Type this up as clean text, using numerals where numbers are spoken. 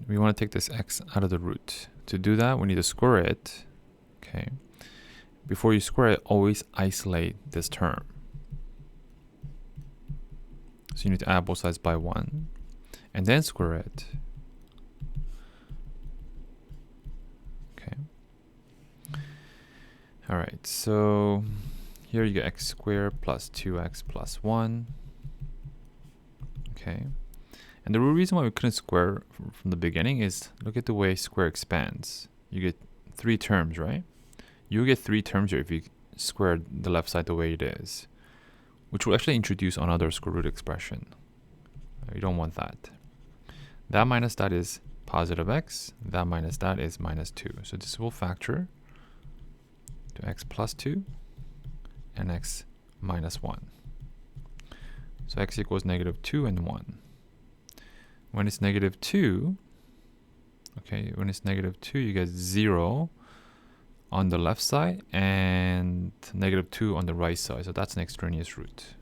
we want to take this x out of the root. To do that, we need to square it. Okay. Before you square it, always isolate this term. So you need to add both sides by 1 and then square it. Okay. All right, so here you get x squared plus 2x plus 1. Okay. And the reason why we couldn't square from the beginning is look at the way square expands. You get 3 terms, right? You get 3 terms here if you square the left side the way it is, which will actually introduce another square root expression. You don't want that. That minus that is positive x. That minus that is minus 2. So this will factor to x plus 2 and x minus 1. So x equals negative 2 and 1. When it's negative 2, okay, when it's negative 2, you get 0 on the left side and negative 2 on the right side. So that's an extraneous root.